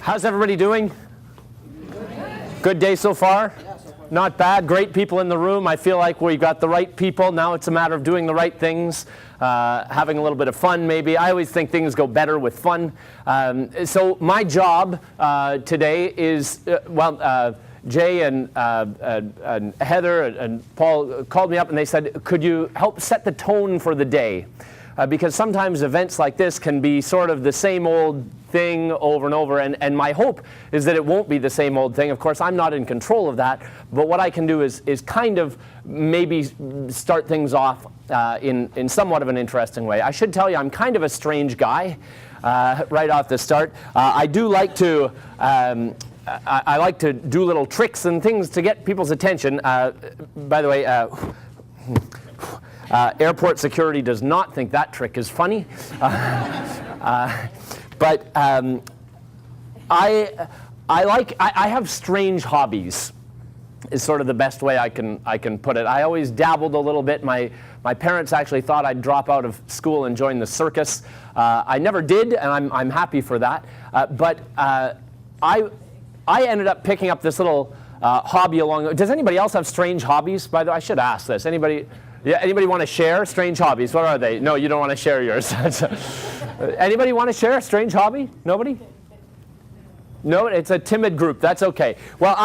How's everybody doing? Good day so far? Not bad. Great people in the room. I feel like we've got the right people. Now it's a matter of doing the right things, having a little bit of fun maybe. I always think things go better with fun. So my job today is, Jay and Heather and Paul called me up and they said, could you help set the tone for the day? Because sometimes events like this can be sort of the same old thing over and over, and my hope is that it won't be the same old thing. Of course, I'm not in control of that, but what I can do is kind of maybe start things off in somewhat of an interesting way. I should tell you, I'm kind of a strange guy right off the start. I do like to I like to do little tricks and things to get people's attention. By the way, airport security does not think that trick is funny. But I have strange hobbies, is sort of the best way I can put it. I always dabbled a little bit. My parents actually thought I'd drop out of school and join the circus. I never did, and I'm happy for that. But I ended up picking up this little hobby along. Does anybody else have strange hobbies? By the way, I should ask this. Anybody? Yeah, anybody want to share strange hobbies? What are they? No, you don't want to share yours. Anybody want to share a strange hobby? Nobody? No, it's a timid group. That's okay. Well,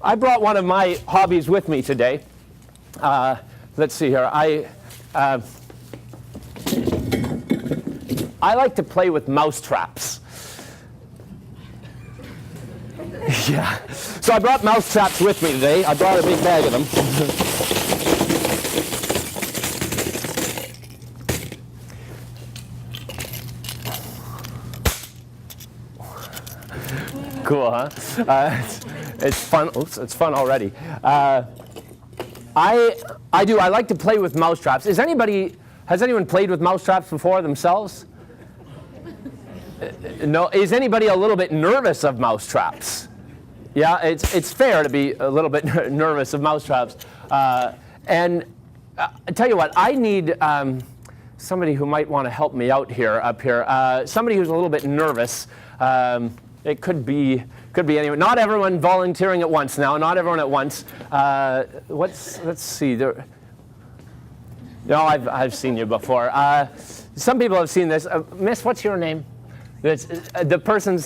I brought one of my hobbies with me today. Let's see here. I like to play with mousetraps. Yeah. So I brought mousetraps with me today. I brought a big bag of them. Cool, huh? It's fun. Oops, it's fun already. I like to play with mousetraps. Has anyone played with mousetraps before themselves? No. Is anybody a little bit nervous of mousetraps? Yeah, it's fair to be a little bit nervous of mousetraps. And I tell you what, I need somebody who might want to help me out here, up here. Somebody who's a little bit nervous. It could be anyone. Not everyone volunteering at once now. Not everyone at once. Let's see. No, I've seen you before. Some people have seen this. Miss, what's your name? The person's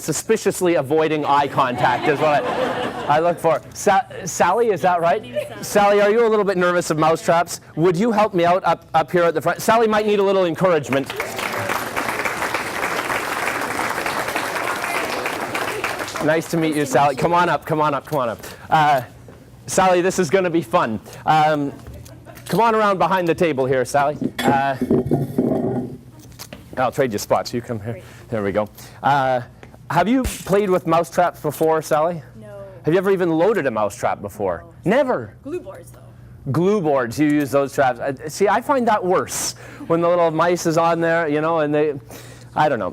suspiciously avoiding eye contact is what I look for. Sally, is that right? Sally, are you a little bit nervous of mousetraps? Would you help me out up here at the front? Sally might need a little encouragement. Nice to meet you, Sally. Come on up. Sally, this is going to be fun. Come on around behind the table here, Sally. I'll trade you spots. You come here. Great. There we go. Have you played with mousetraps before, Sally? No. Have you ever even loaded a mousetrap before? No. Never? Glue boards, though. Glue boards, you use those traps. See, I find that worse when the little mice is on there, and I don't know.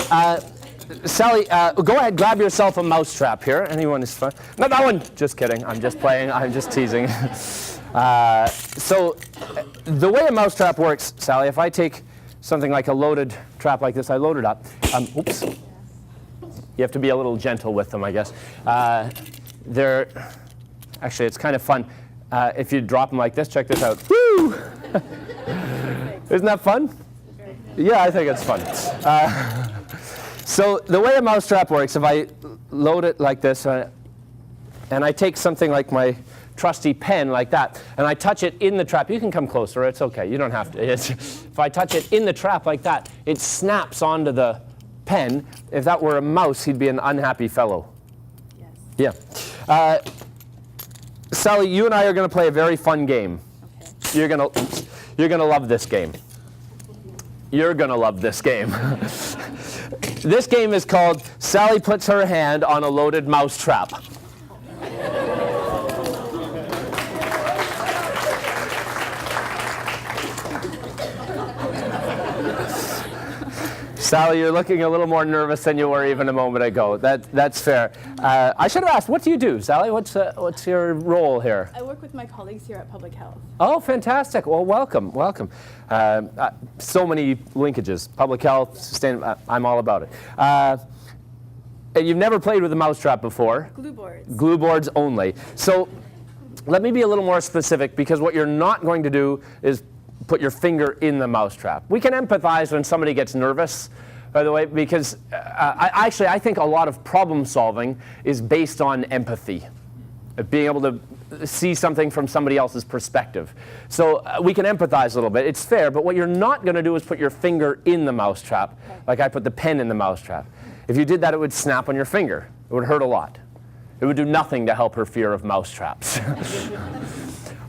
Sally, go ahead, grab yourself a mousetrap here. Anyone is fun? Not that one. Just kidding. I'm just playing. I'm just teasing. So the way a mousetrap works, Sally, if I take something like a loaded trap like this, I load it up. Oops. You have to be a little gentle with them, I guess. Actually, it's kind of fun. If you drop them like this, check this out. Woo! Isn't that fun? Yeah, I think it's fun. So the way a mousetrap works, if I load it like this, and I take something like my trusty pen like that, and I touch it in the trap. You can come closer. It's okay. You don't have to. If I touch it in the trap like that, it snaps onto the pen. If that were a mouse, he'd be an unhappy fellow. Yes. Yeah. Sally, you and I are going to play a very fun game. Okay. You're going to love this game. You're going to love this game. This game is called Sally Puts Her Hand on a Loaded Mousetrap. Sally, you're looking a little more nervous than you were even a moment ago. That's fair. I should have asked, what do you do, Sally? What's your role here? I work with my colleagues here at Public Health. Oh, fantastic. Well, welcome. So many linkages. Public health, I'm all about it. And you've never played with a mousetrap before. Glue boards. Glue boards only. So let me be a little more specific, because what you're not going to do is put your finger in the mousetrap. We can empathize when somebody gets nervous, by the way, because I think a lot of problem solving is based on empathy, being able to see something from somebody else's perspective. So we can empathize a little bit. It's fair, but what you're not going to do is put your finger in the mousetrap, like I put the pen in the mousetrap. If you did that, it would snap on your finger. It would hurt a lot. It would do nothing to help her fear of mousetraps.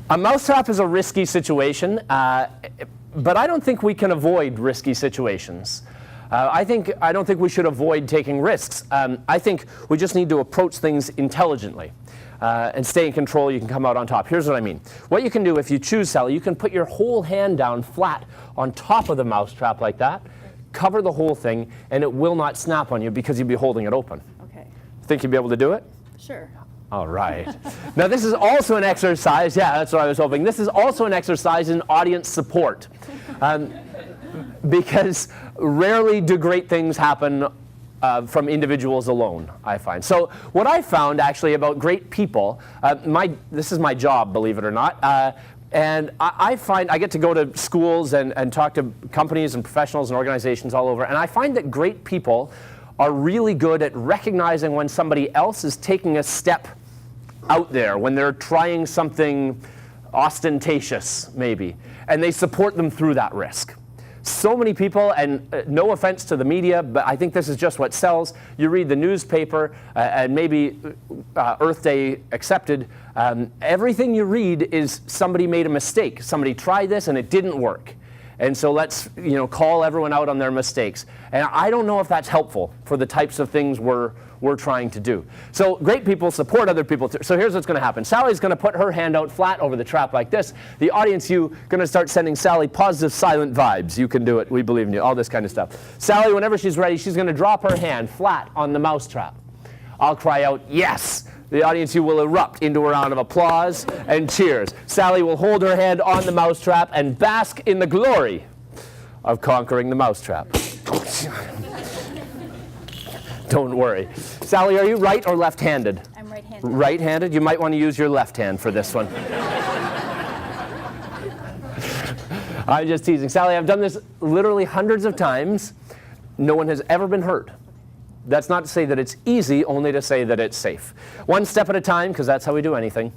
A mousetrap is a risky situation, but I don't think we can avoid risky situations. I don't think we should avoid taking risks. I think we just need to approach things intelligently and stay in control. You can come out on top. Here's what I mean. What you can do, if you choose, Sally, you can put your whole hand down flat on top of the mousetrap like that, cover the whole thing, and it will not snap on you because you'll be holding it open. Okay. Think you'd be able to do it? Sure. All right. Now this is also an exercise. Yeah, that's what I was hoping. This is also an exercise in audience support. Because rarely do great things happen from individuals alone, I find. So what I found actually about great people, this is my job, believe it or not, and I find I get to go to schools and talk to companies and professionals and organizations all over, and I find that great people are really good at recognizing when somebody else is taking a step out there, when they're trying something ostentatious, maybe, and they support them through that risk. So many people, and no offense to the media, but I think this is just what sells. You read the newspaper, and maybe Earth Day accepted, everything you read is somebody made a mistake. Somebody tried this and it didn't work. And so let's call everyone out on their mistakes. And I don't know if that's helpful for the types of things we're trying to do. So great people support other people. So here's what's going to happen. Sally's going to put her hand out flat over the trap like this. The audience, you going to start sending Sally positive silent vibes. You can do it. We believe in you. All this kind of stuff. Sally, whenever she's ready, she's going to drop her hand flat on the mousetrap. I'll cry out, yes. The audience, you will erupt into a round of applause and cheers. Sally will hold her hand on the mousetrap and bask in the glory of conquering the mousetrap. Don't worry. Sally, are you right or left-handed? I'm right-handed. Right-handed? You might want to use your left hand for this one. I'm just teasing. Sally, I've done this literally hundreds of times. No one has ever been hurt. That's not to say that it's easy, only to say that it's safe. One step at a time, because that's how we do anything.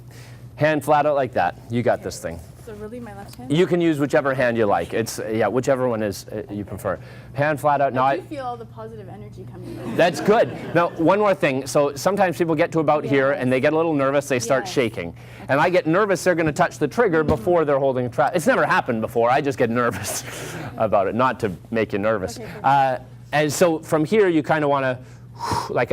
Hand flat out like that. You got this thing. So really, my left hand? You can use whichever hand you like. It's whichever one is you prefer. Hand flat out. Now I do feel all the positive energy coming in. That's good. Now, one more thing. So sometimes people get to about here and they get a little nervous. They start shaking. And I get nervous they're going to touch the trigger before they're holding a trap. It's never happened before. I just get nervous about it, not to make you nervous. Okay, and so from here, you kind of want to, like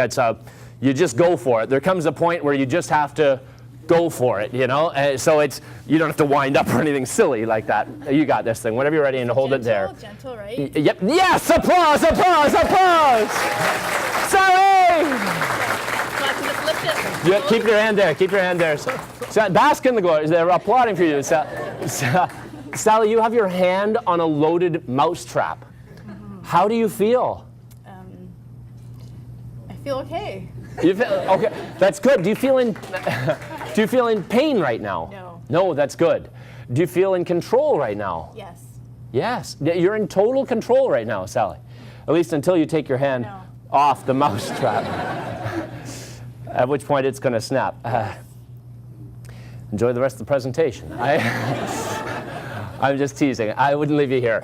you just go for it. There comes a point where you just have to go for it, so you don't have to wind up or anything silly like that. You got this thing. Whenever you're ready, and hold it there. Gentle, right? Yep. Yes! Applause! Applause! Applause! Sally! So I can just lift it. Yeah, keep your hand there. Keep your hand there. So bask in the glory. They're applauding for you. Sally, you have your hand on a loaded mousetrap. How do you feel? I feel okay. You feel okay? That's good. Do you feel in pain right now? No. No, that's good. Do you feel in control right now? Yes. Yes. You're in total control right now, Sally. At least until you take your hand off the mousetrap. At which point it's going to snap. Enjoy the rest of the presentation. I'm just teasing. I wouldn't leave you here.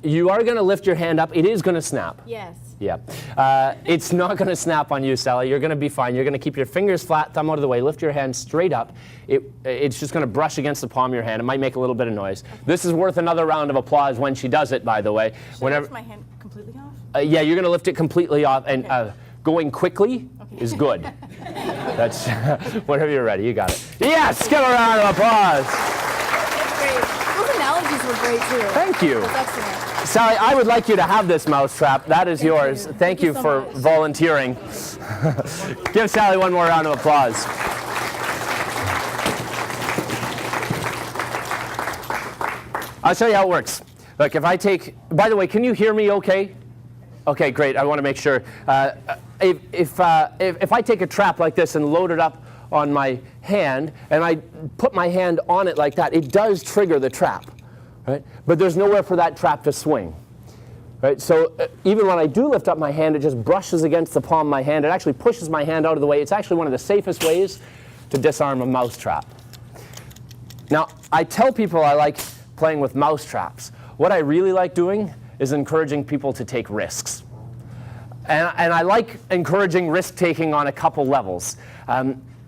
You are going to lift your hand up. It is going to snap. Yes. Yeah. It's not going to snap on you, Sally. You're going to be fine. You're going to keep your fingers flat, thumb out of the way, lift your hand straight up. It's just going to brush against the palm of your hand. It might make a little bit of noise. This is worth another round of applause when she does it, by the way. Should I lift my hand completely off? Yeah, you're going to lift it completely off. And going quickly is good. That's whenever you're ready. You got it. Yes! Give a round of applause. That's great. Those analogies were great, too. Thank you. That's excellent. Sally, I would like you to have this mousetrap. That is yours. Thank you so for much. volunteering. Give Sally one more round of applause. I'll show you how it works. Look, if I take, by the way, can you hear me okay? Okay, great. I want to make sure. if I take a trap like this and load it up on my hand, and I put my hand on it like that, it does trigger the trap, right? But there's nowhere for that trap to swing, right? So even when I do lift up my hand, it just brushes against the palm of my hand. It actually pushes my hand out of the way. It's actually one of the safest ways to disarm a mousetrap. Now, I tell people I like playing with mousetraps. What I really like doing is encouraging people to take risks. And I like encouraging risk-taking on a couple levels.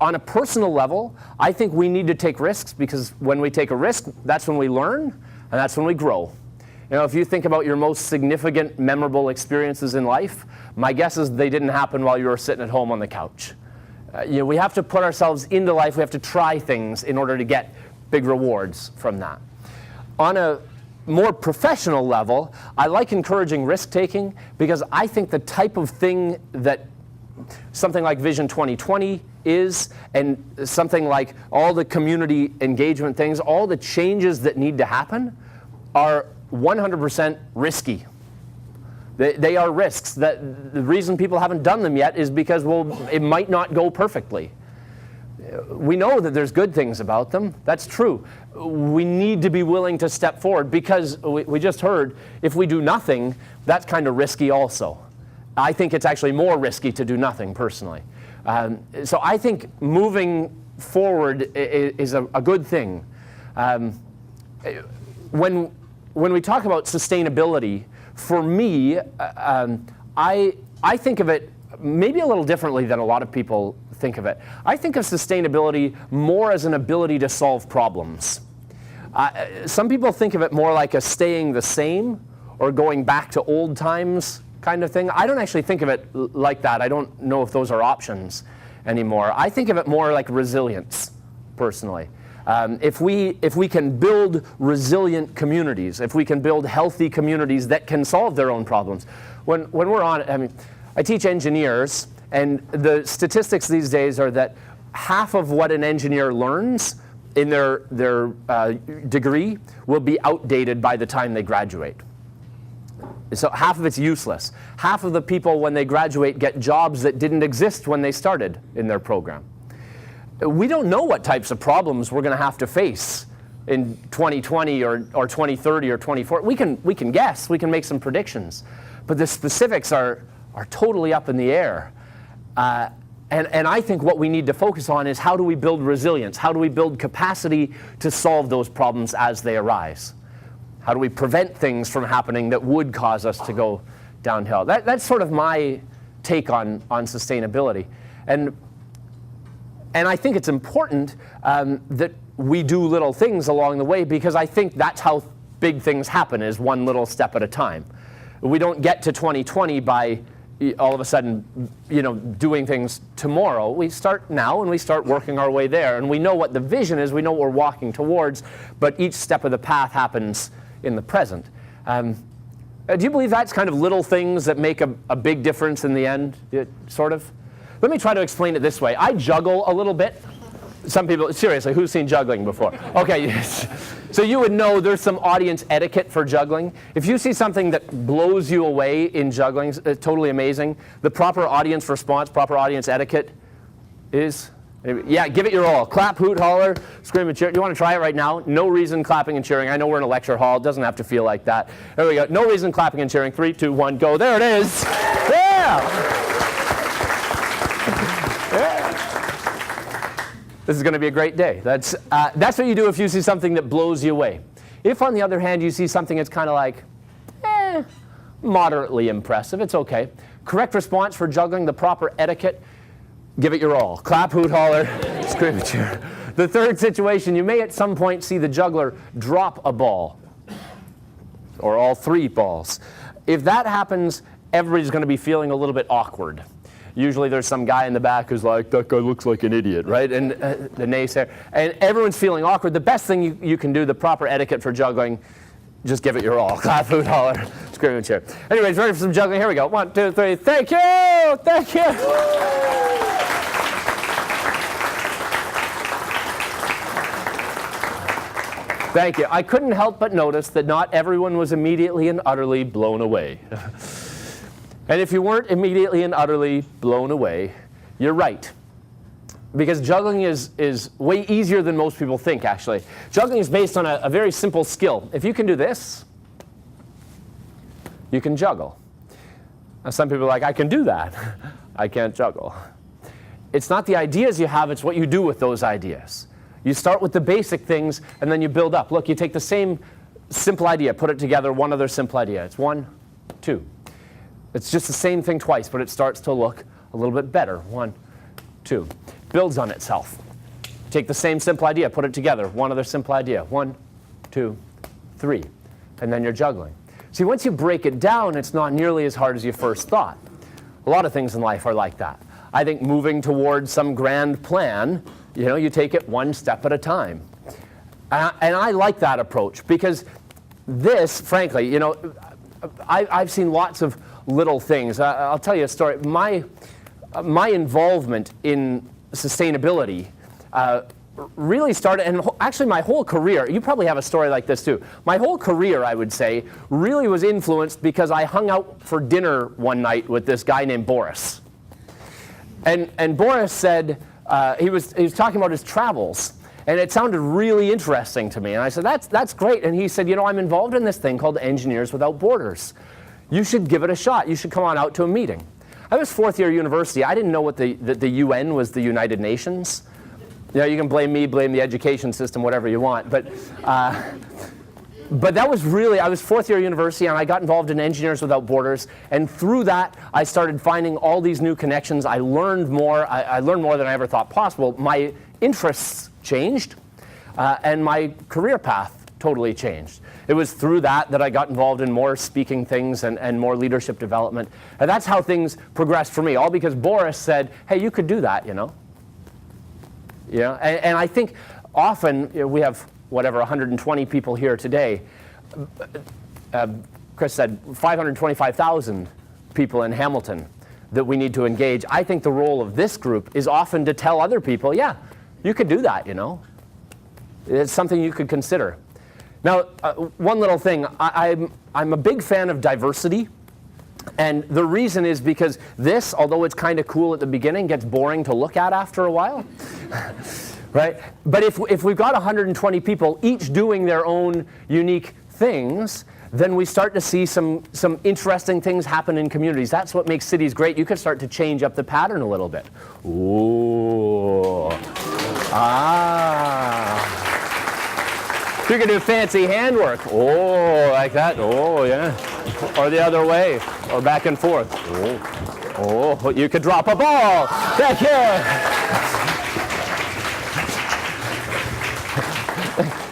On a personal level, I think we need to take risks because when we take a risk, that's when we learn and that's when we grow. You know, if you think about your most significant, memorable experiences in life, my guess is they didn't happen while you were sitting at home on the couch. You know, we have to put ourselves into life. We have to try things in order to get big rewards from that. On a more professional level, I like encouraging risk-taking because I think the type of thing that something like Vision 2020 is, and something like all the community engagement things, all the changes that need to happen are 100% risky. They are risks. That the reason people haven't done them yet is because, well, it might not go perfectly. We know that there's good things about them. That's true. We need to be willing to step forward because we just heard if we do nothing, that's kind of risky also. I think it's actually more risky to do nothing personally. So I think moving forward is a good thing. When we talk about sustainability, for me, I think of it maybe a little differently than a lot of people think of it. I think of sustainability more as an ability to solve problems. Some people think of it more like a staying the same or going back to old times kind of thing. I don't actually think of it like that. I don't know if those are options anymore. I think of it more like resilience, personally. If we can build resilient communities, if we can build healthy communities that can solve their own problems. When we're on it, I mean, I teach engineers, and the statistics these days are that half of what an engineer learns in their degree will be outdated by the time they graduate. So half of it's useless. Half of the people when they graduate get jobs that didn't exist when they started in their program. We don't know what types of problems we're going to have to face in 2020 or 2030 or 2040. We can guess, we can make some predictions, but the specifics are totally up in the air. And I think what we need to focus on is how do we build resilience? How do we build capacity to solve those problems as they arise? How do we prevent things from happening that would cause us to go downhill? That's sort of my take on sustainability. And I think it's important that we do little things along the way because I think that's how big things happen, is one little step at a time. We don't get to 2020 by all of a sudden, doing things tomorrow. We start now and we start working our way there. And we know what the vision is, we know what we're walking towards, but each step of the path happens in the present. Do you believe that's kind of little things that make a big difference in the end, sort of? Let me try to explain it this way. I juggle a little bit. Some people, seriously, who's seen juggling before? Okay, yes. So you would know there's some audience etiquette for juggling. If you see something that blows you away in juggling, totally amazing, the proper audience response, proper audience etiquette is, yeah, give it your all. Clap, hoot, holler, scream and cheer. You want to try it right now? No reason clapping and cheering. I know we're in a lecture hall. It doesn't have to feel like that. There we go. No reason clapping and cheering. 3, 2, 1, go. There it is. Yeah. This is going to be a great day. That's what you do if you see something that blows you away. If, on the other hand, you see something that's kind of like, moderately impressive, it's okay. Correct response for juggling, the proper etiquette, give it your all. Clap, hoot, holler, scream and cheer. The third situation, you may at some point see the juggler drop a ball, or all 3 balls. If that happens, everybody's going to be feeling a little bit awkward. Usually there's some guy in the back who's like, that guy looks like an idiot, right? And the naysayer. And everyone's feeling awkward. The best thing you can do, the proper etiquette for juggling, just give it your all. Clap, hoot, holler, scream and cheer. Anyways, ready for some juggling? Here we go. 1, 2, 3. Thank you! Thank you! Thank you. I couldn't help but notice that not everyone was immediately and utterly blown away. And if you weren't immediately and utterly blown away, you're right. Because juggling is way easier than most people think, actually. Juggling is based on a very simple skill. If you can do this, you can juggle. Now, some people are like, I can do that. I can't juggle. It's not the ideas you have, it's what you do with those ideas. You start with the basic things, and then you build up. Look, you take the same simple idea, put it together, one other simple idea. It's 1, 2. It's just the same thing twice, but it starts to look a little bit better. 1, 2. Builds on itself. Take the same simple idea, put it together, one other simple idea. 1, 2, 3. And then you're juggling. See, once you break it down, it's not nearly as hard as you first thought. A lot of things in life are like that. I think moving towards some grand plan, you take it one step at a time. And I like that approach because this, frankly, I've seen lots of little things. I'll tell you a story. My involvement in sustainability really started, and actually my whole career, you probably have a story like this too. My whole career, I would say, really was influenced because I hung out for dinner one night with this guy named Boris. And Boris said, he was talking about his travels, and it sounded really interesting to me. And I said, that's great. And he said, I'm involved in this thing called Engineers Without Borders. You should give it a shot. You should come on out to a meeting. I was fourth year university. I didn't know what the UN was, the United Nations. You can blame me, blame the education system, whatever you want. But that was really, I was fourth year university, and I got involved in Engineers Without Borders. And through that, I started finding all these new connections. I learned more. I learned more than I ever thought possible. My interests changed, and my career path totally changed. It was through that I got involved in more speaking things and more leadership development. And that's how things progressed for me, all because Boris said, hey, you could do that, And I think often we have, 120 people here today. Chris said 525,000 people in Hamilton that we need to engage. I think the role of this group is often to tell other people, yeah, you could do that, It's something you could consider. Now, one little thing, I'm a big fan of diversity. And the reason is because this, although it's kind of cool at the beginning, gets boring to look at after a while. Right? But if we've got 120 people each doing their own unique things, then we start to see some interesting things happen in communities. That's what makes cities great. You can start to change up the pattern a little bit. Ooh. You can do fancy handwork. Oh, like that. Oh, yeah. Or the other way. Or back and forth. Oh, you could drop a ball. Thank you.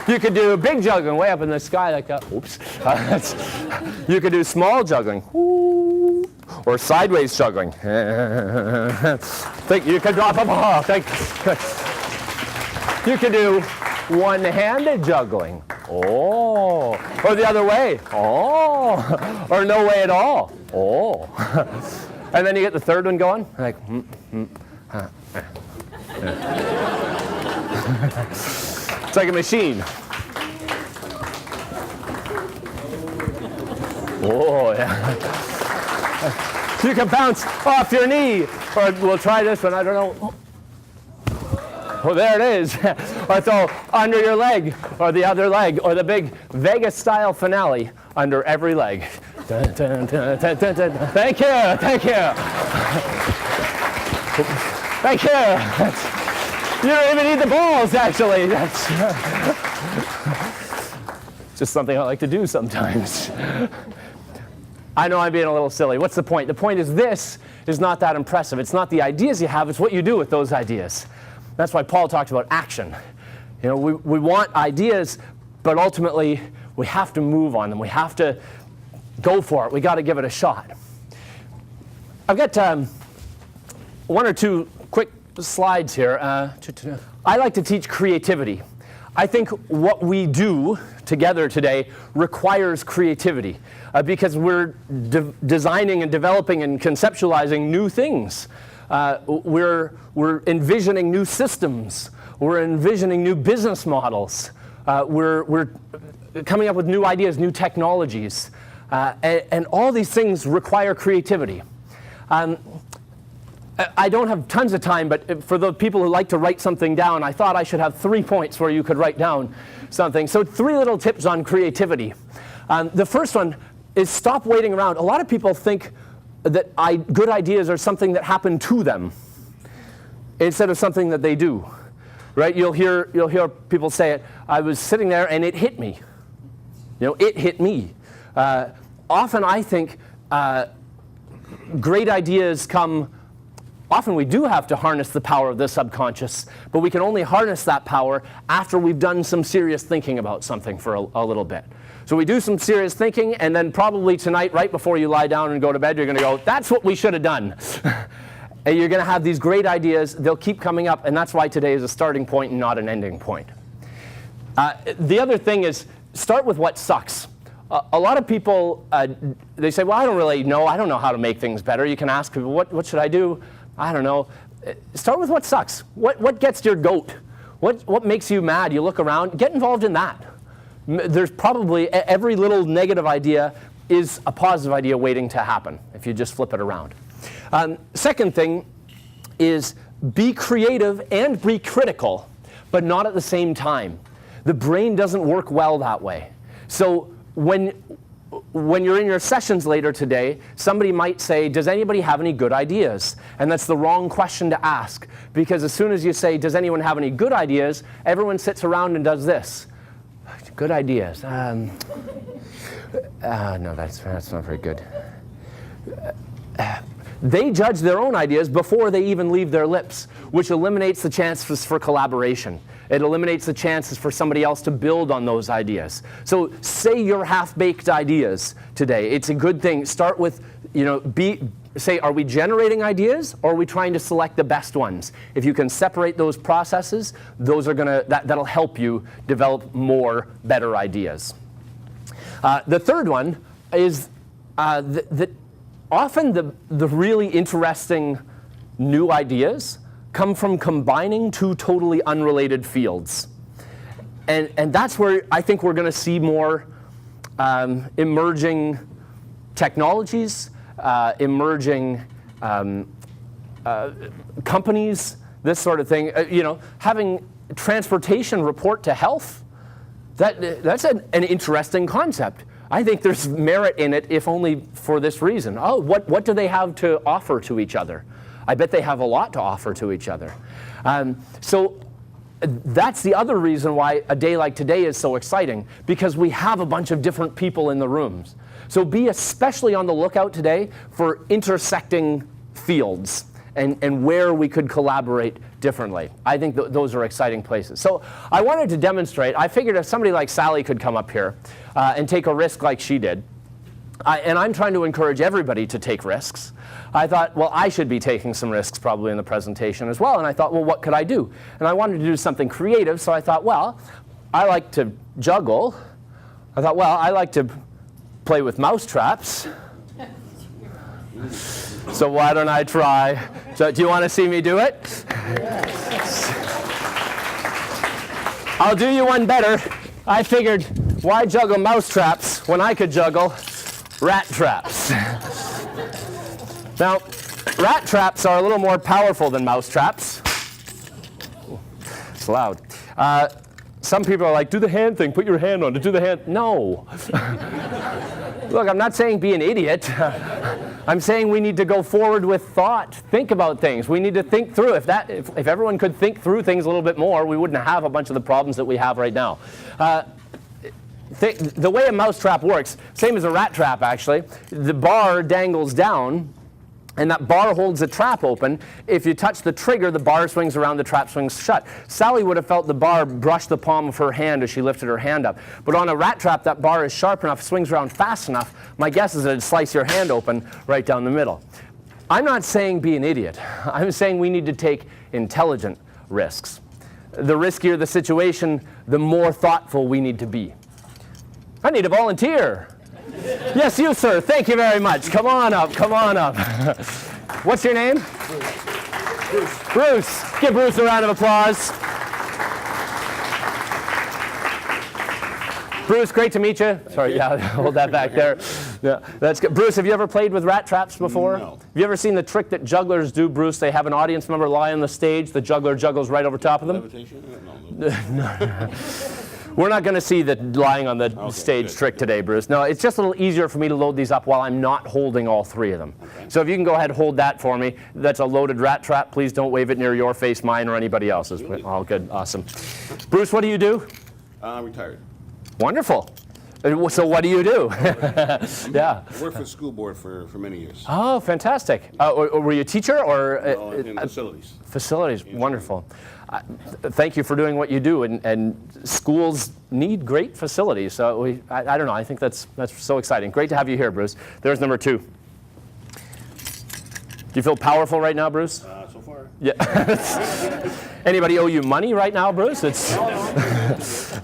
You could do big juggling way up in the sky like that. Oops. You could do small juggling. Ooh. Or sideways juggling. You could drop a ball. You could do one-handed juggling. Oh. Or the other way. Oh. Or no way at all. Oh. And then you get the third one going. Like, It's like a machine. Oh, yeah. You can bounce off your knee. Or we'll try this one, I don't know. Oh, there it is. Or throw under your leg, or the other leg, or the big Vegas-style finale under every leg. Dun, dun, dun, dun, dun, dun. Thank you, thank you. Thank you. You don't even need the balls, actually. That's just something I like to do sometimes. I know I'm being a little silly. What's the point? The point is this is not that impressive. It's not the ideas you have, it's what you do with those ideas. That's why Paul talks about action. We want ideas, but ultimately we have to move on them. We have to go for it. We got to give it a shot. I've got one or two quick slides here. I like to teach creativity. I think what we do together today requires creativity because we're designing and developing and conceptualizing new things. We're envisioning new systems. We're envisioning new business models. We're coming up with new ideas, new technologies. And all these things require creativity. I don't have tons of time, but for the people who like to write something down, I thought I should have 3 points where you could write down something. So 3 little tips on creativity. The first one is stop waiting around. A lot of people think that good ideas are something that happen to them instead of something that they do. Right? You'll hear people say it. I was sitting there and it hit me. It hit me. Often I think great ideas come. Often we do have to harness the power of the subconscious, but we can only harness that power after we've done some serious thinking about something for a little bit. So we do some serious thinking, and then probably tonight, right before you lie down and go to bed, you're going to go, that's what we should have done. And you're going to have these great ideas. They'll keep coming up, and that's why today is a starting point and not an ending point. The other thing is start with what sucks. A lot of people, they say, well, I don't really know. I don't know how to make things better. You can ask people, what should I do? I don't know. Start with what sucks. What gets your goat? What makes you mad? You look around. Get involved in that. There's probably every little negative idea is a positive idea waiting to happen if you just flip it around. Second thing is be creative and be critical, but not at the same time. The brain doesn't work well that way. So when you're in your sessions later today, somebody might say, does anybody have any good ideas? And that's the wrong question to ask, because as soon as you say, does anyone have any good ideas, everyone sits around and does this. Good ideas. No, that's not very good. They judge their own ideas before they even leave their lips, which eliminates the chances for collaboration. It eliminates the chances for somebody else to build on those ideas. So say your half-baked ideas today. It's a good thing. Start with, say, are we generating ideas or are we trying to select the best ones? If you can separate those processes, that'll help you develop more better ideas. The third one is that often the really interesting new ideas come from combining 2 totally unrelated fields. And that's where I think we're going to see more emerging technologies, emerging companies, this sort of thing. Having transportation report to health, that's an interesting concept. I think there's merit in it, if only for this reason. Oh, what do they have to offer to each other? I bet they have a lot to offer to each other. So that's the other reason why a day like today is so exciting, because we have a bunch of different people in the rooms. So be especially on the lookout today for intersecting fields and where we could collaborate differently. I think those are exciting places. So I wanted to demonstrate. I figured if somebody like Sally could come up here and take a risk like she did, and I'm trying to encourage everybody to take risks. I thought, well, I should be taking some risks probably in the presentation as well. And I thought, well, what could I do? And I wanted to do something creative, so I thought, well, I like to juggle. I thought, well, I like to play with mousetraps. So why don't I try? So do you want to see me do it? Yes. I'll do you one better. I figured, why juggle mousetraps when I could juggle rat traps? Now, rat traps are a little more powerful than mouse traps. It's loud. Some people are like, do the hand thing, put your hand on it, do the hand. No. Look, I'm not saying be an idiot. I'm saying we need to go forward with thought. Think about things. We need to think through. If everyone could think through things a little bit more, we wouldn't have a bunch of the problems that we have right now. The way a mouse trap works, same as a rat trap actually, the bar dangles down, and that bar holds the trap open. If you touch the trigger, the bar swings around, the trap swings shut. Sally would have felt the bar brush the palm of her hand as she lifted her hand up. But on a rat trap, that bar is sharp enough, swings around fast enough. My guess is that it'd slice your hand open right down the middle. I'm not saying be an idiot. I'm saying we need to take intelligent risks. The riskier the situation, the more thoughtful we need to be. I need a volunteer. Yes, you, sir. Thank you very much. Come on up. Come on up. What's your name? Bruce. Bruce. Give Bruce a round of applause. Bruce, great to meet you. Sorry, yeah, hold that back there. Yeah, that's good. Bruce, have you ever played with rat traps before? No. Have you ever seen the trick that jugglers do, Bruce? They have an audience member lie on the stage, the juggler juggles right over top of them. Levitation? No. We're not going to see the lying on the stage good, trick today, Bruce. No, it's just a little easier for me to load these up while I'm not holding all three of them. Okay. So if you can go ahead and hold that for me. That's a loaded rat trap. Please don't wave it near your face, mine, or anybody else's. All good. Awesome. Bruce, what do you do? Retired. Wonderful. So what do you do? Yeah. I worked for the school board for many years. Oh, fantastic. Or were you a teacher or? In facilities. Facilities, wonderful. Thank you for doing what you do, and schools need great facilities. So I don't know. I think that's so exciting. Great to have you here, Bruce. There's number 2. Do you feel powerful right now, Bruce? So far. Yeah. Anybody owe you money right now, Bruce? It's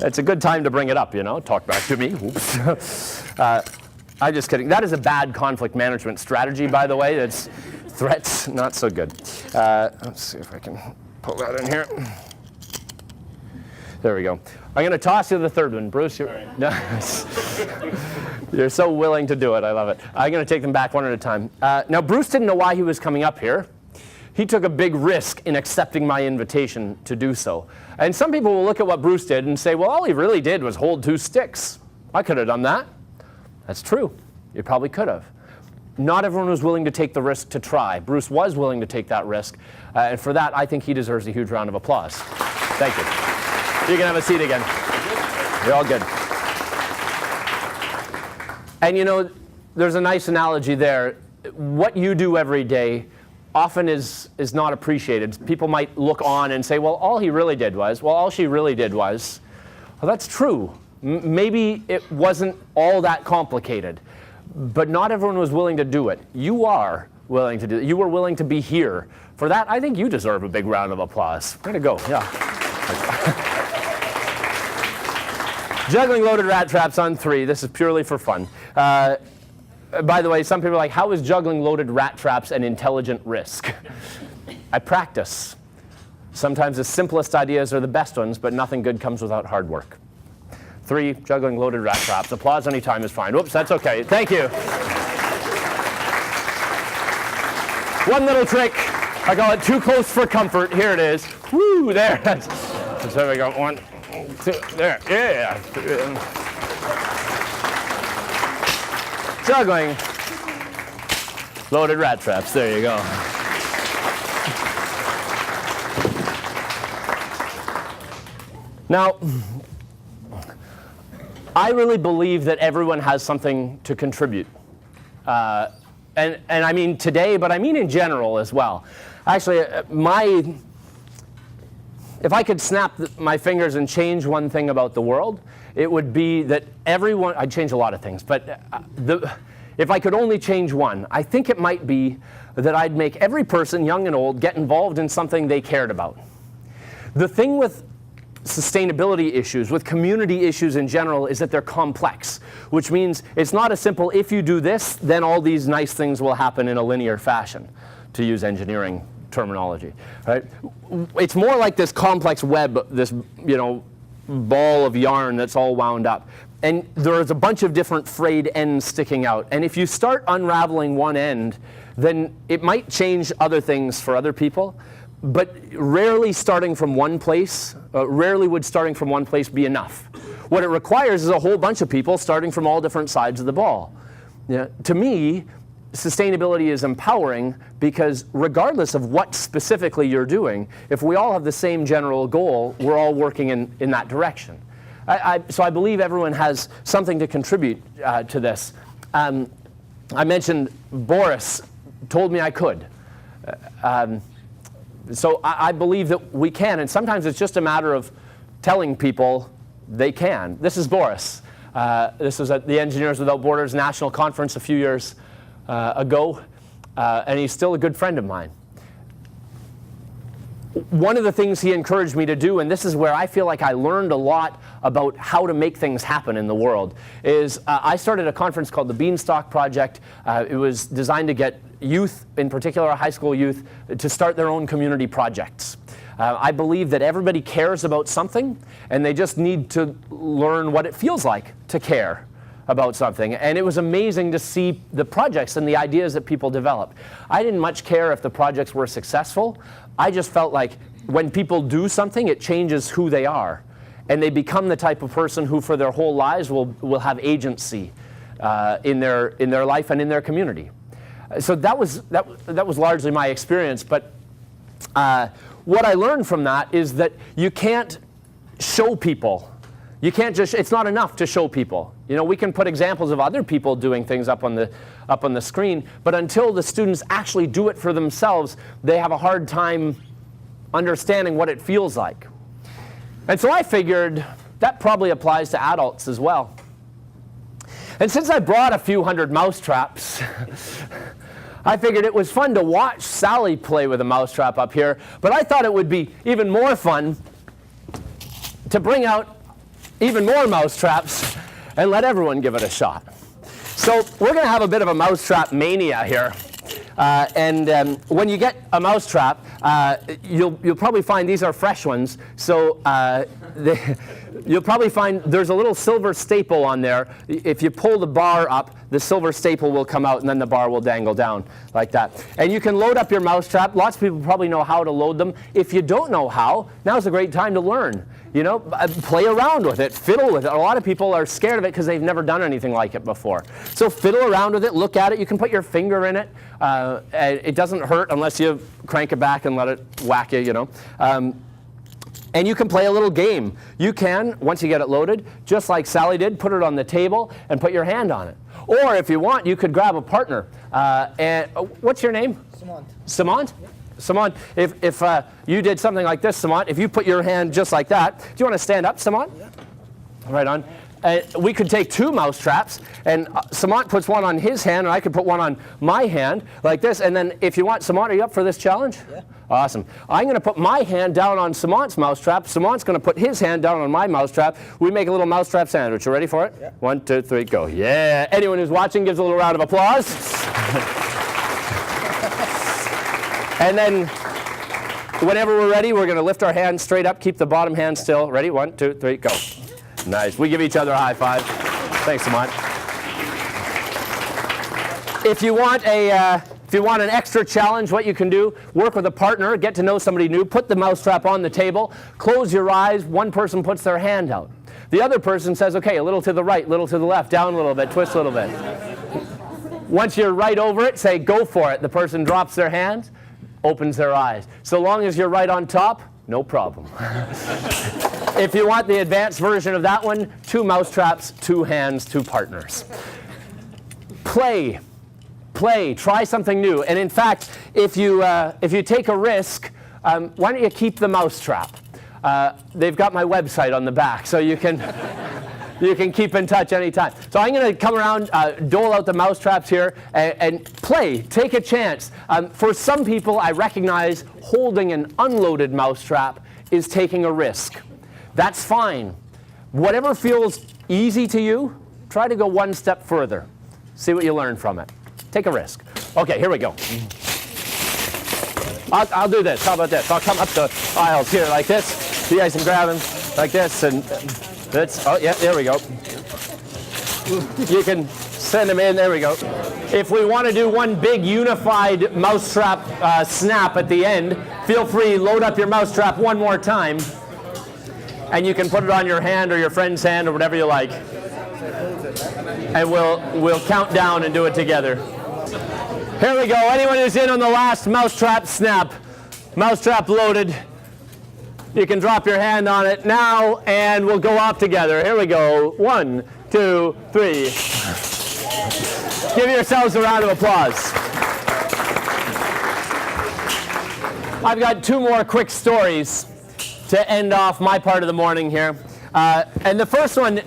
it's a good time to bring it up. Talk back to me. Oops. I'm just kidding. That is a bad conflict management strategy, by the way. It's threats, not so good. Let's see if I can pull that in here. There we go. I'm going to toss you the third one, Bruce. You're so willing to do it. I love it. I'm going to take them back one at a time. Now, Bruce didn't know why he was coming up here. He took a big risk in accepting my invitation to do so. And some people will look at what Bruce did and say, well, all he really did was hold 2 sticks. I could have done that. That's true. You probably could have. Not everyone was willing to take the risk to try. Bruce was willing to take that risk. And for that, I think he deserves a huge round of applause. Thank you. You can have a seat again. You're all good. And there's a nice analogy there. What you do every day often is not appreciated. People might look on and say, well, all she really did was. Well, that's true. Maybe it wasn't all that complicated. But not everyone was willing to do it. You are willing to do it. You were willing to be here. For that, I think you deserve a big round of applause. Way to go. Yeah. Juggling loaded rat traps on 3. This is purely for fun. By the way, some people are like, how is juggling loaded rat traps an intelligent risk? I practice. Sometimes the simplest ideas are the best ones, but nothing good comes without hard work. 3, juggling loaded rat traps. Applause anytime is fine. Whoops, that's okay. Thank you. One little trick. I call it too close for comfort. Here it is. Woo, there. So we go. 1, 2, there. Yeah. Juggling loaded rat traps. There you go. Now, I really believe that everyone has something to contribute. And I mean today, but I mean in general as well. Actually, if I could snap my fingers and change one thing about the world, it would be that everyone, I'd change a lot of things, but if I could only change one, I think it might be that I'd make every person, young and old, get involved in something they cared about. The thing with sustainability issues, with community issues in general, is that they're complex, which means it's not a simple, if you do this, then all these nice things will happen in a linear fashion, to use engineering terminology. Right? It's more like this complex web, this ball of yarn that's all wound up. And there's a bunch of different frayed ends sticking out. And if you start unraveling one end, then it might change other things for other people. But rarely starting from one place, rarely would starting from one place be enough. What it requires is a whole bunch of people starting from all different sides of the ball. To me, sustainability is empowering because regardless of what specifically you're doing, if we all have the same general goal, we're all working in that direction. So I believe everyone has something to contribute to this. I mentioned Boris told me I could. So I believe that we can, and sometimes it's just a matter of telling people they can. This is Boris. This was at the Engineers Without Borders National Conference a few years ago, and he's still a good friend of mine. One of the things he encouraged me to do, and this is where I feel like I learned a lot about how to make things happen in the world, is I started a conference called the Beanstalk Project. It was designed to get youth, in particular high school youth, to start their own community projects. I believe that everybody cares about something, and they just need to learn what it feels like to care. about something. And it was amazing to see the projects and the ideas that people developed. I didn't much care if the projects were successful. I just felt like when people do something, it changes who they are. And they become the type of person who for their whole lives will have agency in their life and in their community. So that was largely my experience. But what I learned from that is that you can't show people. You can't just, it's not enough to show people. You know, we can put examples of other people doing things up on the screen, but until the students actually do it for themselves, they have a hard time understanding what it feels like. And so I figured that probably applies to adults as well. And since I brought a few hundred mousetraps, I figured it was fun to watch Sally play with a mousetrap up here, but I thought it would be even more fun to bring out even more mousetraps and let everyone give it a shot. So we're going to have a bit of a mousetrap mania here. When you get a mousetrap, you'll probably find these are fresh ones. So you'll probably find there's a little silver staple on there. If you pull the bar up, the silver staple will come out, and then the bar will dangle down like that. And you can load up your mousetrap. Lots of people probably know how to load them. If you don't know how, now's a great time to learn. You know, play around with it, fiddle with it. A lot of people are scared of it because they've never done anything like it before. So fiddle around with it, look at it. You can put your finger in it. It doesn't hurt unless you crank it back and let it whack you, you know. And you can play a little game. You can, once you get it loaded, just like Sally did, put it on the table and put your hand on it. Or if you want, you could grab a partner. What's your name? Samant. Samant? Yeah. Samant, if you did something like this, Samant, if you put your hand just like that, do you want to stand up, Samant? Yeah. Right on. We could take two mousetraps, and Samant puts one on his hand, and I could put one on my hand, like this. And then if you want, Samant, are you up for this challenge? Yeah. Awesome. I'm going to put my hand down on Samant's mousetrap. Samant's going to put his hand down on my mousetrap. We make a little mousetrap sandwich. You ready for it? Yeah. 1, 2, 3, go. Yeah. Anyone who's watching gives a little round of applause. And then, whenever we're ready, we're going to lift our hands straight up, keep the bottom hand still. Ready? 1, 2, 3, go. Nice. We give each other a high five. Thanks, Samant. If you want an extra challenge, what you can do, work with a partner, get to know somebody new, put the mousetrap on the table, close your eyes, one person puts their hand out. The other person says, okay, a little to the right, little to the left, down a little bit, twist a little bit. Once you're right over it, say, go for it. The person drops their hand, opens their eyes. So long as you're right on top, no problem. If you want the advanced version of that one, 2 mousetraps, 2 hands, 2 partners. Play, try something new. And in fact, if you take a risk, why don't you keep the mousetrap? They've got my website on the back, so you can keep in touch anytime. So I'm going to come around, dole out the mousetraps here, and play. Take a chance. For some people, I recognize holding an unloaded mousetrap is taking a risk. That's fine. Whatever feels easy to you, try to go one step further. See what you learn from it. Take a risk. Okay, here we go. I'll do this. How about this? I'll come up the aisles here like this. You guys can grab them like this, and that's, oh yeah, there we go. You can send them in, there we go. If we want to do one big unified mousetrap snap at the end, feel free, load up your mousetrap one more time, and you can put it on your hand or your friend's hand or whatever you like. And we'll count down and do it together. Here we go. Anyone who's in on the last mousetrap snap, mousetrap loaded, you can drop your hand on it now, and we'll go off together. Here we go. 1, 2, 3. Give yourselves a round of applause. I've got 2 more quick stories to end off my part of the morning here. And the first one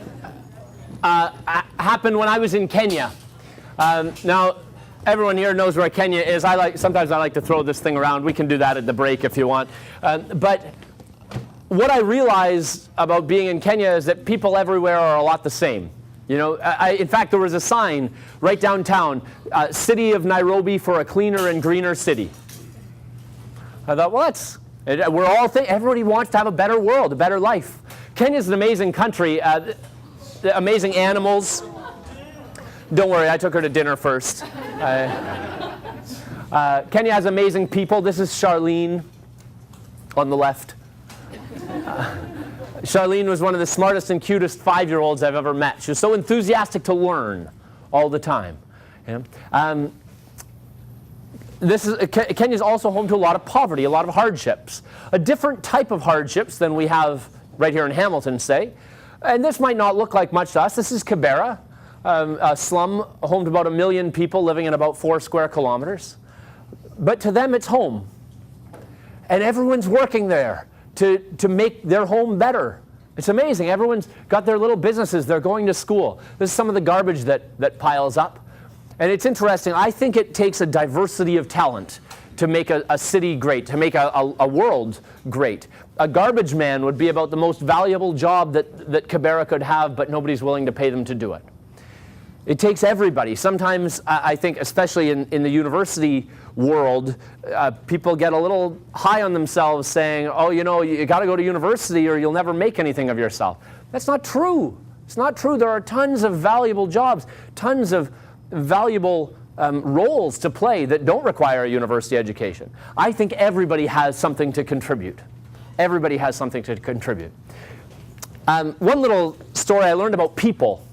happened when I was in Kenya. Now, everyone here knows where Kenya is. Sometimes I like to throw this thing around. We can do that at the break if you want. But what I realized about being in Kenya is that people everywhere are a lot the same. You know, in fact, there was a sign right downtown, City of Nairobi for a cleaner and greener city. I thought, well, everybody wants to have a better world, a better life. Kenya's an amazing country, amazing animals. Don't worry, I took her to dinner first. Kenya has amazing people. This is Charlene on the left. Charlene was one of the smartest and cutest 5-year-olds I've ever met. She was so enthusiastic to learn all the time. Kenya is also home to a lot of poverty, a lot of hardships. A different type of hardships than we have right here in Hamilton, say. And this might not look like much to us. This is Kibera, a slum home to about 1 million people living in about 4 square kilometers. But to them, it's home. And everyone's working there to make their home better. It's amazing. Everyone's got their little businesses. They're going to school. This is some of the garbage that piles up. And it's interesting. I think it takes a diversity of talent to make a city great, to make a world great. A garbage man would be about the most valuable job that Kibera could have, but nobody's willing to pay them to do it. It takes everybody. Sometimes, I think, especially in the university world, people get a little high on themselves saying, oh, you got to go to university or you'll never make anything of yourself. That's not true. It's not true. There are tons of valuable jobs, tons of valuable roles to play that don't require a university education. I think everybody has something to contribute. Everybody has something to contribute. One little story I learned about people.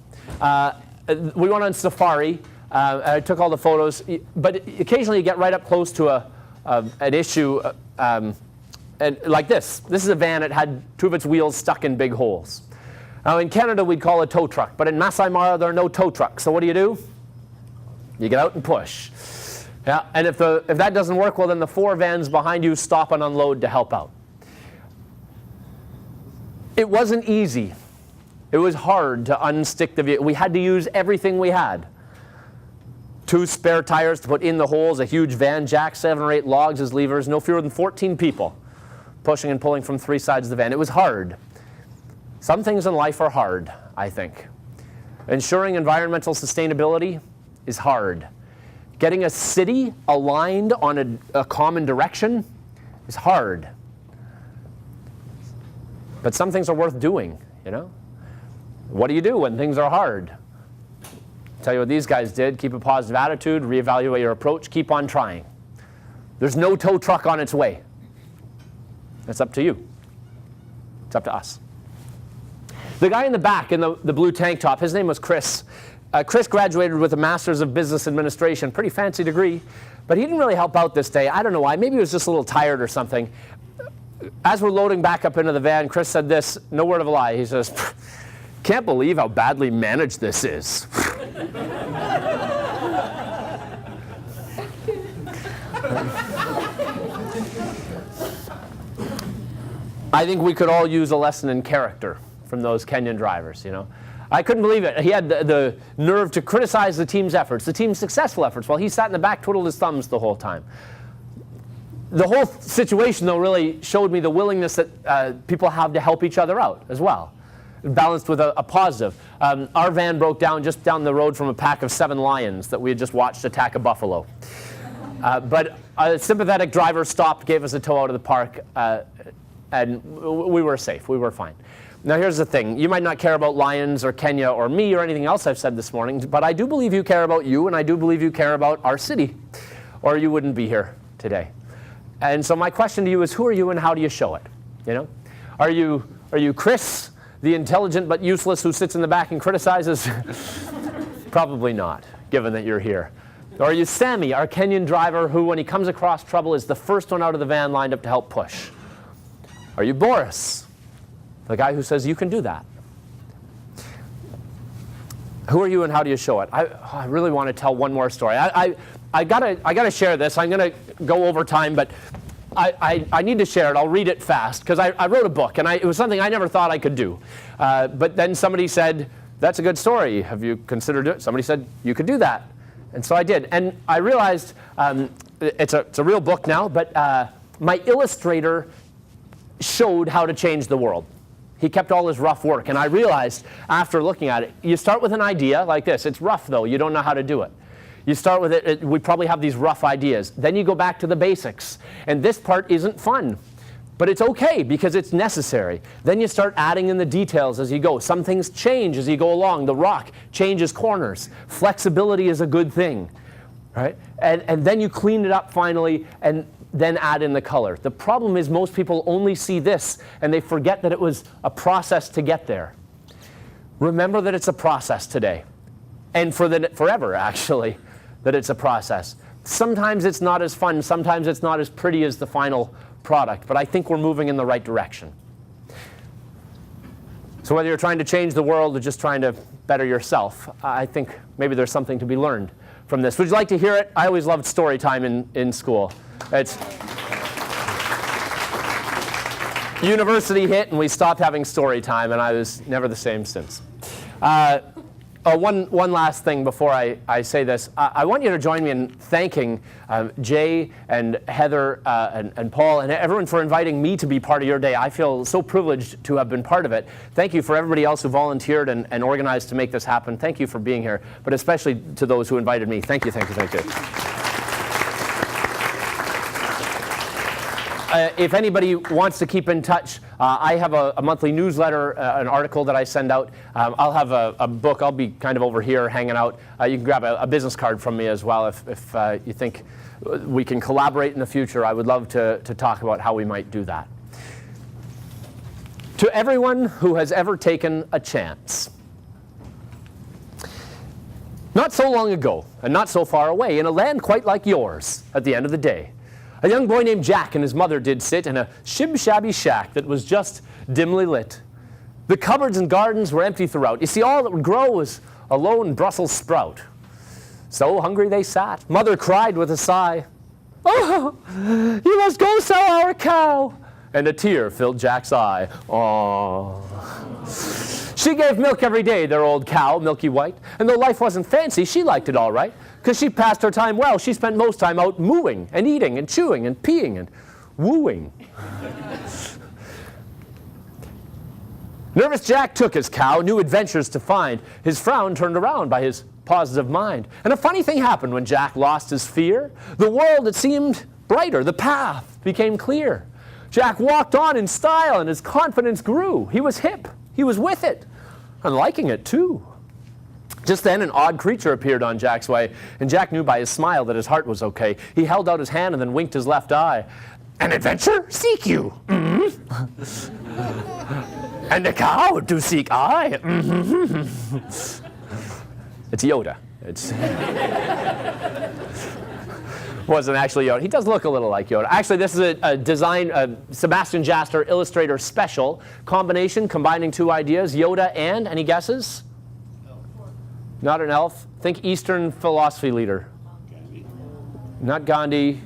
We went on safari. I took all the photos, but occasionally you get right up close to an issue and like this. This is a van that had 2 of its wheels stuck in big holes. Now in Canada we'd call it a tow truck, but in Masai Mara there are no tow trucks. So what do? You get out and push. Yeah, and if that doesn't work, well then the 4 vans behind you stop and unload to help out. It wasn't easy. It was hard to unstick the vehicle. We had to use everything we had. 2 spare tires to put in the holes, a huge van jack, 7 or 8 logs as levers, no fewer than 14 people pushing and pulling from 3 sides of the van. It was hard. Some things in life are hard, I think. Ensuring environmental sustainability is hard. Getting a city aligned on a common direction is hard. But some things are worth doing, What do you do when things are hard? Tell you what these guys did. Keep a positive attitude, reevaluate your approach, keep on trying. There's no tow truck on its way. That's up to you. It's up to us. The guy in the back in the blue tank top, his name was Chris. Chris graduated with a Master's of Business Administration, pretty fancy degree, but he didn't really help out this day. I don't know why. Maybe he was just a little tired or something. As we're loading back up into the van, Chris said this, no word of a lie. He says, can't believe how badly managed this is. I think we could all use a lesson in character from those Kenyan drivers, I couldn't believe it. He had the nerve to criticize the team's efforts, the team's successful efforts, while he sat in the back, twiddled his thumbs the whole time. The whole situation, though, really showed me the willingness that people have to help each other out as well, balanced with a positive. Our van broke down just down the road from a pack of 7 lions that we had just watched attack a buffalo. But a sympathetic driver stopped, gave us a tow out of the park, and we were safe. We were fine. Now here's the thing. You might not care about lions or Kenya or me or anything else I've said this morning, but I do believe you care about you, and I do believe you care about our city, or you wouldn't be here today. And so my question to you is, who are you and how do you show it? Are you Chris, the intelligent but useless who sits in the back and criticizes? Probably not, given that you're here. Or are you Sammy, our Kenyan driver, who when he comes across trouble is the first one out of the van lined up to help push? Are you Boris, the guy who says you can do that? Who are you and how do you show it? I really want to tell one more story. I gotta share this. I'm gonna go over time, but I need to share it. I'll read it fast because I wrote a book and it was something I never thought I could do. But then somebody said, that's a good story. Have you considered it? Somebody said, you could do that. And so I did. And I realized it's a real book now, but my illustrator showed how to change the world. He kept all his rough work. And I realized after looking at it, you start with an idea like this. It's rough, though. You don't know how to do it. You start with it. We probably have these rough ideas. Then you go back to the basics. And this part isn't fun. But it's okay because it's necessary. Then you start adding in the details as you go. Some things change as you go along. The rock changes corners. Flexibility is a good thing, right? And then you clean it up finally and then add in the color. The problem is most people only see this and they forget that it was a process to get there. Remember that it's a process today. And forever, actually, that it's a process. Sometimes it's not as fun. Sometimes it's not as pretty as the final product, but I think we're moving in the right direction. So whether you're trying to change the world or just trying to better yourself, I think maybe there's something to be learned from this. Would you like to hear it? I always loved story time in school. It's university hit and we stopped having story time, and I was never the same since. One last thing before I say this. I want you to join me in thanking Jay and Heather and Paul and everyone for inviting me to be part of your day. I feel so privileged to have been part of it. Thank you for everybody else who volunteered and organized to make this happen. Thank you for being here, but especially to those who invited me. Thank you, thank you, thank you. If anybody wants to keep in touch, I have a monthly newsletter, an article that I send out. I'll have a book. I'll be kind of over here hanging out. You can grab a business card from me as well if you think we can collaborate in the future. I would love to talk about how we might do that. To everyone who has ever taken a chance. Not so long ago, and not so far away, in a land quite like yours, at the end of the day, a young boy named Jack and his mother did sit in a shib-shabby shack that was just dimly lit. The cupboards and gardens were empty throughout. You see, all that would grow was a lone Brussels sprout. So hungry they sat. Mother cried with a sigh, "Oh, you must go sell our cow." And a tear filled Jack's eye. Aww. She gave milk every day, their old cow, milky white. And though life wasn't fancy, she liked it all right. Because she passed her time well. She spent most time out mooing and eating and chewing and peeing and wooing. Nervous Jack took his cow, new adventures to find. His frown turned around by his positive mind. And a funny thing happened when Jack lost his fear. The world, it seemed brighter. The path became clear. Jack walked on in style and his confidence grew. He was hip. He was with it. And liking it too. Just then, an odd creature appeared on Jack's way, and Jack knew by his smile that his heart was okay. He held out his hand and then winked his left eye. "An adventure? Seek you. Mm-hmm. And a cow do seek I." Mm-hmm. It's Yoda. It's wasn't actually Yoda. He does look a little like Yoda. Actually, this is a design, Sebastian Jaster Illustrator Special combination, combining two ideas, Yoda and, any guesses? Not an elf. Think Eastern philosophy leader. Not Gandhi.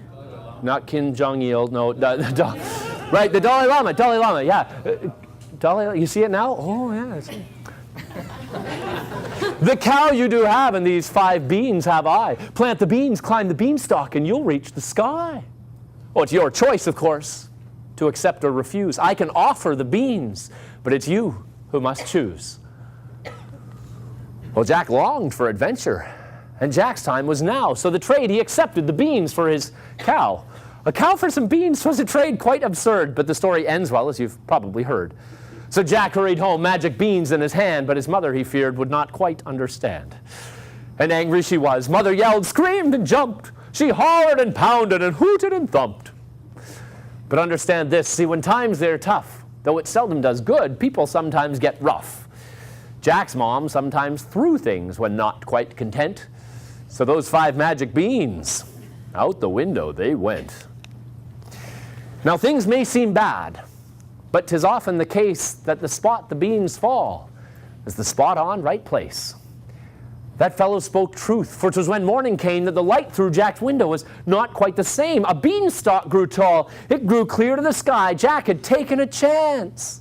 Not Kim Jong-il. No. Right, the Dalai Lama. Dalai Lama, yeah. Dalai, you see it now? Oh, yeah. The cow you do have, and these 5 beans have I. Plant the beans, climb the beanstalk, and you'll reach the sky. Oh, it's your choice, of course, to accept or refuse. I can offer the beans, but it's you who must choose. Well, Jack longed for adventure, and Jack's time was now. So the trade, he accepted the beans for his cow. A cow for some beans was a trade quite absurd, but the story ends well, as you've probably heard. So Jack hurried home, magic beans in his hand, but his mother, he feared, would not quite understand. And angry she was. Mother yelled, screamed, and jumped. She hollered and pounded and hooted and thumped. But understand this, see, when times they're tough, though it seldom does good, people sometimes get rough. Jack's mom sometimes threw things when not quite content. So those 5 magic beans, out the window they went. Now things may seem bad, but 'tis often the case that the spot the beans fall is the spot on right place. That fellow spoke truth, for 'twas when morning came that the light through Jack's window was not quite the same. A beanstalk grew tall. It grew clear to the sky. Jack had taken a chance.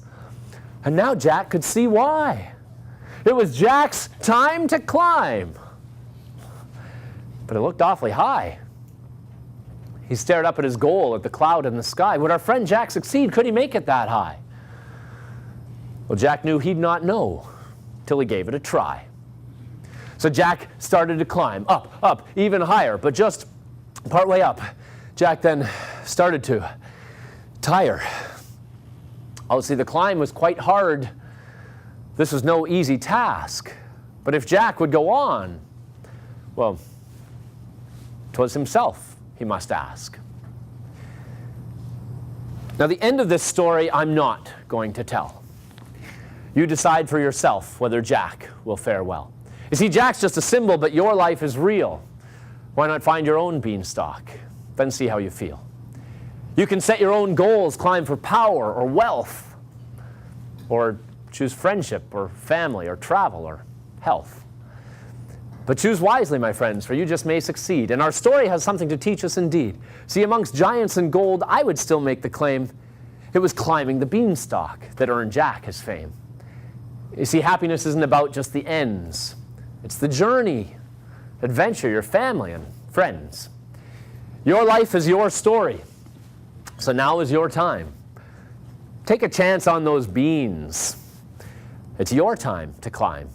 And now Jack could see why. It was Jack's time to climb. But it looked awfully high. He stared up at his goal, at the cloud in the sky. Would our friend Jack succeed? Could he make it that high? Well, Jack knew he'd not know till he gave it a try. So Jack started to climb, up, even higher, but just partway up, Jack then started to tire. Oh, see, the climb was quite hard. This was no easy task. But if Jack would go on, well, 'twas himself he must ask. Now, the end of this story I'm not going to tell. You decide for yourself whether Jack will fare well. You see, Jack's just a symbol, but your life is real. Why not find your own beanstalk? Then see how you feel. You can set your own goals, climb for power or wealth, or choose friendship or family or travel or health. But choose wisely, my friends, for you just may succeed. And our story has something to teach us indeed. See, amongst giants and gold, I would still make the claim it was climbing the beanstalk that earned Jack his fame. You see, happiness isn't about just the ends. It's the journey, adventure, your family and friends. Your life is your story. So now is your time. Take a chance on those beans. It's your time to climb.